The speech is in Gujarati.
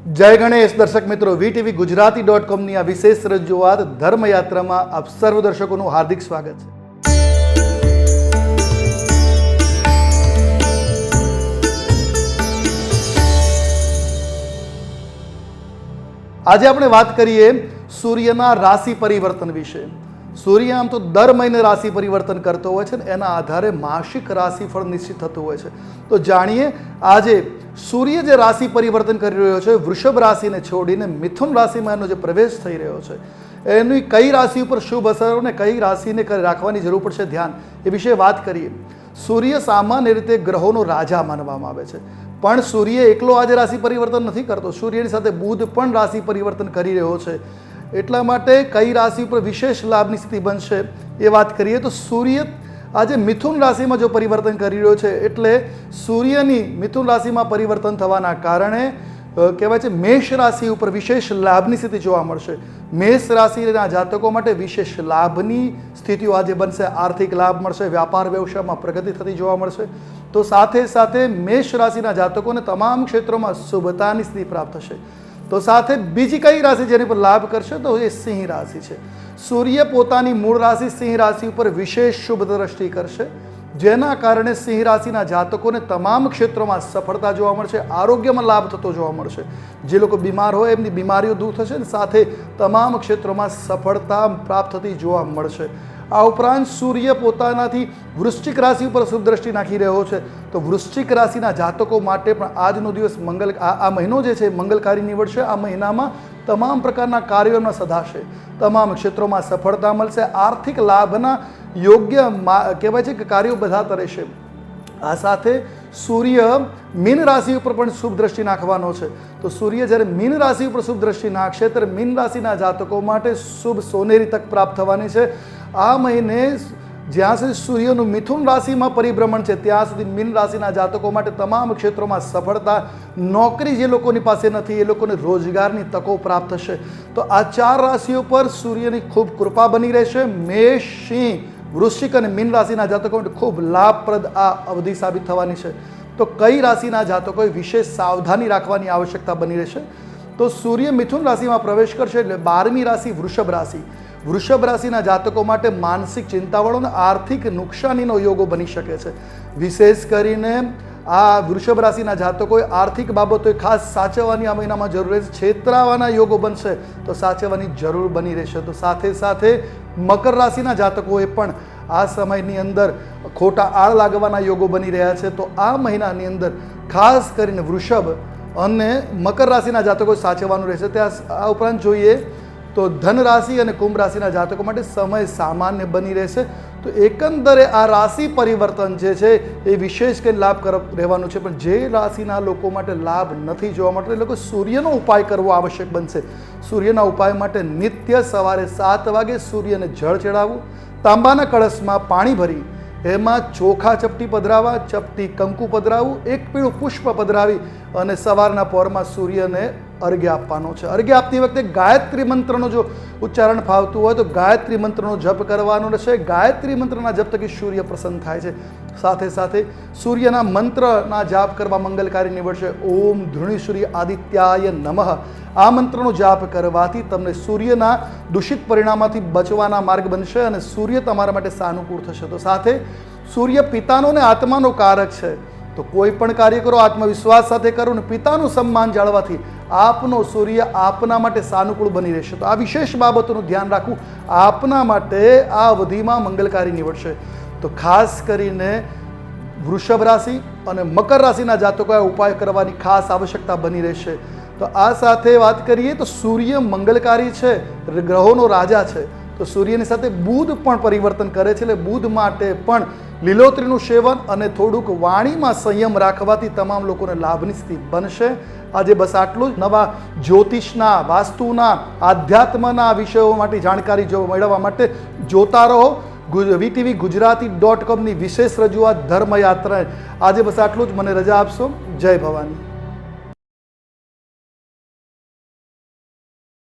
જય ગણેશ દર્શક મિત્રો, વીટીવી ગુજરાતી.comની આ વિશેષ રજૂઆત ધર્મયાત્રામાં આપ સર્વ દર્શકોનું હાર્દિક સ્વાગત છે. આજે આપણે વાત કરીએ સૂર્યના રાશિ પરિવર્તન વિશે. સૂર્ય આમ તો દર મહિને રાશિ પરિવર્તન કરતો હોય છે ને એના આધારે માસિક રાશિફળ નિશ્ચિત થતું હોય છે. તો જાણીએ આજે સૂર્ય જે રાશિ પરિવર્તન કરી રહ્યો છે, વૃષભ રાશિને છોડીને મિથુન રાશિમાં એનો જે પ્રવેશ થઈ રહ્યો છે, એની કઈ રાશિ ઉપર શુભ અસરો ને કઈ રાશિને રાખવાની જરૂર પડશે ધ્યાન, એ વિશે વાત કરીએ. સૂર્ય સામાન્ય રીતે ગ્રહોનો રાજા માનવામાં આવે છે, પણ સૂર્ય એકલો આજે રાશિ પરિવર્તન નથી કરતો. સૂર્યની સાથે બુધ પણ રાશિ પરિવર્તન કરી રહ્યો છે. એટલા માટે કઈ રાશિ ઉપર વિશેષ લાભની સ્થિતિ બનશે એ વાત કરીએ તો સૂર્ય આજે મિથુન રાશિમાં જો પરિવર્તન કરી રહ્યો છે, એટલે સૂર્યની મિથુન રાશિમાં પરિવર્તન થવાના કારણે કહેવાય છે મેષ રાશિ ઉપર વિશેષ લાભની સ્થિતિ જોવા મળશે. મેષ રાશિના જાતકો માટે વિશેષ લાભની સ્થિતિઓ આજે બનશે. આર્થિક લાભ મળશે, વ્યાપાર વ્યવસાયમાં પ્રગતિ થતી જોવા મળશે. તો સાથે સાથે મેષ રાશિના જાતકોને તમામ ક્ષેત્રોમાં શુભતાની સ્થિતિ પ્રાપ્ત થશે. તો સાથે બીજી કઈ રાશિ જેની પર લાભ કરશે તો એ સિંહ રાશિ છે. સૂર્ય પોતાની મૂળ રાશિ સિંહ રાશિ ઉપર વિશેષ શુભ દ્રષ્ટિ કરશે, જેના કારણે સિંહ રાશિના જાતકોને તમામ ક્ષેત્રોમાં સફળતા જોવા મળશે. આરોગ્યમાં લાભ થતો જોવા મળશે. જે લોકો બીમાર હોય એમની બીમારીઓ દૂર થશે અને સાથે તમામ ક્ષેત્રોમાં સફળતા પ્રાપ્ત થતી જોવા મળશે. આ ઉપરાંત સૂર્ય પોતાનાથી વૃશ્ચિક રાશિ ઉપર શુભ દ્રષ્ટિ નાખી રહ્યો છે, તો વૃશ્ચિક રાશિના જાતકો માટે પણ આજનો દિવસ આ મહિનો જે છે મંગલકારી નીવડશે. આ મહિનામાં તમામ પ્રકારના કાર્યોમાં સધાશે, તમામ ક્ષેત્રોમાં સફળતા મળશે. આર્થિક લાભના યોગ્ય કહેવાય છે કે કાર્યો બધાતા રહેશે. આ સાથે સૂર્ય મીન રાશિ ઉપર પણ શુભ દ્રષ્ટિ નાખવાનો છે. તો સૂર્ય જ્યારે મીન રાશિ ઉપર શુભ દ્રષ્ટિ નાખશે ત્યારે મીન રાશિના જાતકો માટે શુભ સોનેરી તક પ્રાપ્ત થવાની છે. આ મહિને જ્યાં સુધી સૂર્યનું મિથુન રાશિમાં પરિભ્રમણ છે ત્યાં સુધી મીન રાશિના જાતકો માટે તમામ ક્ષેત્રોમાં સફળતા. નોકરી જે લોકોની પાસે નથી એ લોકોને રોજગારની તકો પ્રાપ્ત થશે. તો આ ચાર રાશિઓ પર સૂર્યની ખૂબ કૃપા બની રહેશે. મેષ, સિંહ, વૃશ્ચિક અને મીન રાશિના જાતકો માટે ખૂબ લાભપ્રદ આ અવધિ સાબિત થવાની છે. તો કઈ રાશિના જાતકોએ વિશેષ સાવધાની રાખવાની આવશ્યકતા બની રહેશે? તો સૂર્ય મિથુન રાશિમાં પ્રવેશ કરશે એટલે 12મી રાશિ વૃષભ રાશિ. વૃષભ રાશિના જાતકો માટે માનસિક ચિંતાવાળો અને આર્થિક નુકસાનીનો યોગો બની શકે છે. વિશેષ કરીને આ વૃષભ રાશિના જાતકોએ આર્થિક બાબતોએ ખાસ સાચવવાની આ મહિનામાં જરૂર રહેશે. છેતરાવાના યોગો બનશે તો સાચવવાની જરૂર બની રહેશે. તો સાથે સાથે મકર રાશિના જાતકોએ પણ આ સમયની અંદર ખોટા આળ લાગવાના યોગો બની રહ્યા છે. તો આ મહિનાની અંદર ખાસ કરીને વૃષભ અને મકર રાશિના જાતકોએ સાચવવાનું રહેશે. ત્યાં આ ઉપરાંત જોઈએ તો ધન રાશિ અને કુંભ રાશિના જાતકો માટે સમય સામાન્ય બની રહેશે. તો એકંદરે આ રાશિ પરિવર્તન જે છે એ વિશેષ કંઈ લાભ રહેવાનું છે. પણ જે રાશિના લોકો માટે લાભ નથી જોવા મળતો એ લોકો સૂર્યનો ઉપાય કરવો આવશ્યક બનશે. સૂર્યના ઉપાય માટે નિત્ય સવારે 7 વાગે સૂર્યને જળ ચડાવવું, તાંબાના કળશમાં પાણી ભરી એમાં ચોખા ચપટી પધરાવા, ચપટી કંકુ પધરાવવું, એક પીળું પુષ્પ પધરાવી અને સવારના પહોરમાં સૂર્યને અર્ઘ્ય આપવાનો છે. અર્ઘ્ય આપતી વખતે ગાયત્રી મંત્રનો જો ઉચ્ચારણ ફાવતું હોય તો ગાયત્રી મંત્રનો જપ કરવાનો રહેશે. ગાયત્રી મંત્રના જપ થકી સૂર્ય પ્રસન્ન થાય છે. સાથે સાથે સૂર્યના મંત્રના જાપ કરવા મંગલકારી નીવડશે. ઓમ ધૃણીસૂર્ય આદિત્યાય નમઃ. આ મંત્રનો જાપ કરવાથી તમને સૂર્યના દૂષિત પરિણામમાંથી બચવાના માર્ગ બનશે અને સૂર્ય તમારા માટે સાનુકૂળ થશે. તો સાથે સૂર્ય પિતાનો ને આત્માનો કારક છે. તો કોઈ પણ કાર્ય કરો આત્મવિશ્વાસ સાથે કરો ને પિતાનું સન્માન જાળવાથી આપનો સૂર્ય આપના માટે સાનુકૂળ બની રહેશે. તો આ વિશેષ બાબતોનું ધ્યાન રાખવું આપના માટે આ અવધિમાં મંગલકારી નીવડશે. તો ખાસ કરીને વૃષભ રાશિ અને મકર રાશિના જાતકોએ ઉપાય કરવાની ખાસ આવશ્યકતા બની રહેશે. તો આ સાથે વાત કરીએ તો સૂર્ય મંગલકારી છે, ગ્રહોનો રાજા છે. તો સૂર્યની સાથે બુધ પણ પરિવર્તન કરે છે. એટલે બુધ માટે પણ લીલોતરીનું સેવન અને થોડુંક વાણીમાં સંયમ રાખવાથી તમામ લોકોને લાભની સ્થિતિ બનશે. આજે બસ આટલું જ. નવા જ્યોતિષના, વાસ્તુના, આધ્યાત્મના વિષયો માટે જાણકારી મેળવવા માટે જોતા રહો વીટીવી ગુજરાતી.comની વિશેષ રજૂઆત ધર્મયાત્રા. આજે બસ આટલું જ. મને રજા આપશો. જય ભવાની.